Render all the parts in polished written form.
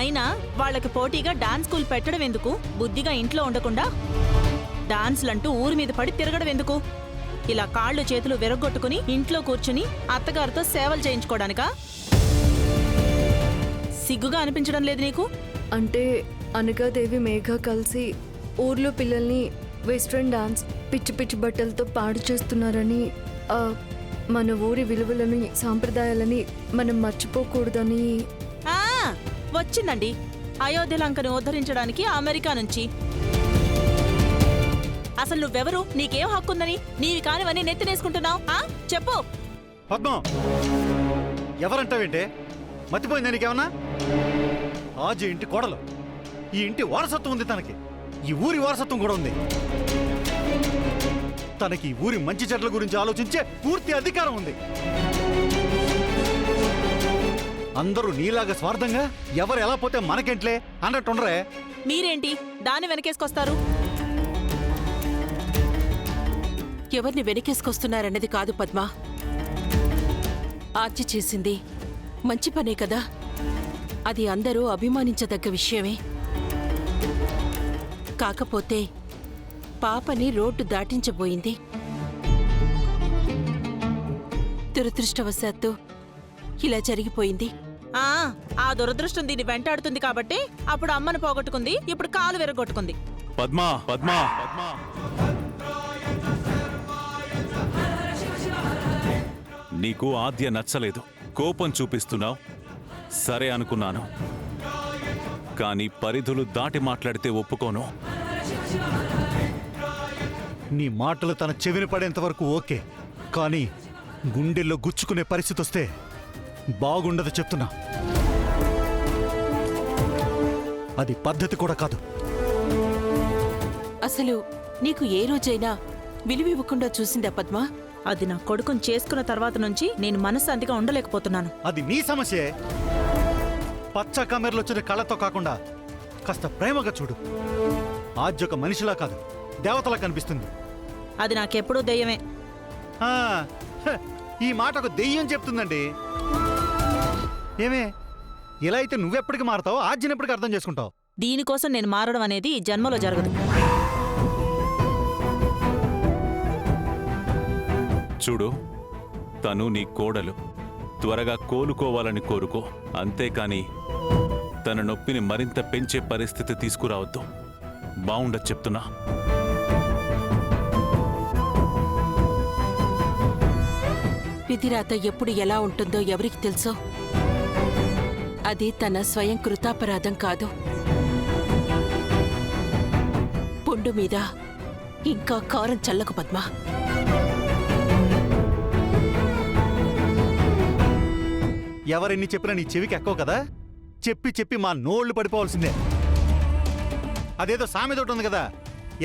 అయినా వాళ్ళకి పోటీగా డాన్స్ స్కూల్ పెట్టడం ఎందుకు? బుద్ధిగా ఇంట్లో ఉండకుండా డాన్స్లంటూ ఊరి మీద పడి తిరగడం ఎందుకు? ఇలా కాళ్ళు చేతులు విరగొట్టుకుని ఇంట్లో కూర్చుని అత్తగారితో సేవలు చేయించుకోవడానికా? సిగ్గుగా అనిపించడం లేదు నీకు? అంటే అనగాదేవి మేఘ కలిసి ఊర్లో పిల్లల్ని వెస్ట్రన్ డాన్స్ పిచ్చి పిచ్చి బట్టలతో పాడు చేస్తున్నారని, మన ఊరి విలువలని సాంప్రదాయాలని మనం మర్చిపోకూడదని. వచ్చిందండి అయోధ్య లంకను ఉద్ధరించడానికి అమెరికా నుంచి. అసలు నువ్వెవరు? నీకేం హక్కుందని నీవి కానివన్నీ నెత్తినేసుకుంటున్నావు? చెప్పు. పద్మం, ఎవరంటావేంటే? మర్చిపోయిందా నీకేమన్నా? ఆజీ ఇంటి కోడలు. ఈ ఇంటి వారసత్వం ఉంది తనకి. ఈ ఊరి వారసత్వం కూడా ఉంది. తనకి ఈ ఊరి మంచి చెడ్ల గురించి ఆలోచించే పూర్తి అధికారం ఉంది. అందరూ నీలాగా స్వార్థంగా ఎవరు ఎలా పోతే మనకేంట్లే అన్నట్టుండరే. మీరేంటి దాన్ని వెనకేసుకొస్తారు? ఎవరిని వెనకేసుకొస్తున్నారన్నది కాదు పద్మ. ఆర్చి చేసింది మంచి పనే కదా, అది అందరూ అభిమానించదగ్గ విషయమే. కాకపోతే పాపని రోడ్డు దాటించబోయింది. దురదృష్టవశాత్తు ఇలా జరిగిపోయింది. ఆ దురదృష్టం దీన్ని వెంటాడుతుంది కాబట్టి అప్పుడు అమ్మను పోగొట్టుకుంది, ఇప్పుడు కాలు విరగొట్టుకుంది. పద్మా పద్మా నీకు ఆద్య నచ్చలేదు, కోపం చూపిస్తున్నావు. సరే అనుకున్నాను, కానీ పరిధులు దాటి మాట్లాడితే ఒప్పుకోను. నీ మాటలు తన చెవిని పడేంత వరకు ఓకే, కానీ గుండెల్లో గుచ్చుకునే పరిస్థితి వస్తే బాగుండదు చెప్తున్నా. అది పద్ధతి కూడా కాదు. అసలు నీకు ఏ రోజైనా విలువివ్వకుండా చూసిందా పద్మ? అది నా కొడుకుని చేసుకున్న తర్వాత నుంచి నేను మనశ్శాంతిగా ఉండలేకపోతున్నాను. అది నీ సమస్యే. పచ్చ కమెర్లు వచ్చిన కళ్ళతో కాకుండా కాస్త ప్రేమగా చూడు. ఆద్య ఒక మనిషిలా కాదు, దేవతలా కనిపిస్తుంది. అది నాకెప్పుడూ దెయ్యమే. ఈ మాట ఒక దెయ్యం చెప్తుందండి. ఏమే, ఇలా అయితే నువ్వెప్పటికి మారతావు, ఆద్యను ఎప్పటికి అర్థం చేసుకుంటావు? దీనికోసం నేను మారడం అనేది ఈ జన్మలో జరగదు. చూడు, తను నీ కోడలు. త్వరగా కోలుకోవాలని కోరుకో, అంతేకాని తన నొప్పిని మరింత పెంచే పరిస్థితి తీసుకురావద్దు. బావుండదు చెప్తున్నా. విధిరాత ఎప్పుడు ఎలా ఉంటుందో ఎవరికి తెలుసో. అది తన స్వయం కృతాపరాధం కాదు. పుండు మీద ఇంకా కారం చల్లకు పద్మ. ఎవరెన్ని చెప్పినా నీ చెవికి ఎక్కువ కదా. చెప్పి చెప్పి మా నోళ్లు పడిపోవాల్సిందే. అదేదో సామెతోటి ఉంది కదా,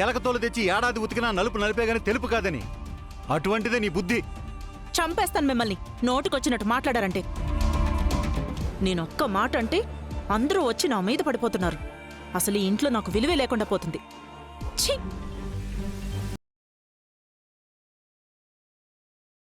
ఎలకతోలు తెచ్చి ఏడాది ఉతికినా నలుపు నలిపే గాని తెలుపు కాదని. అటువంటిదే నీ బుద్ధి. చంపేస్తాను మిమ్మల్ని నోటికొచ్చినట్టు మాట్లాడారంటే. నేనొక్క మాట అంటే అందరూ వచ్చి నా మీద పడిపోతున్నారు. అసలు ఈ ఇంట్లో నాకు విలువే లేకుండా పోతుంది. ఛీ!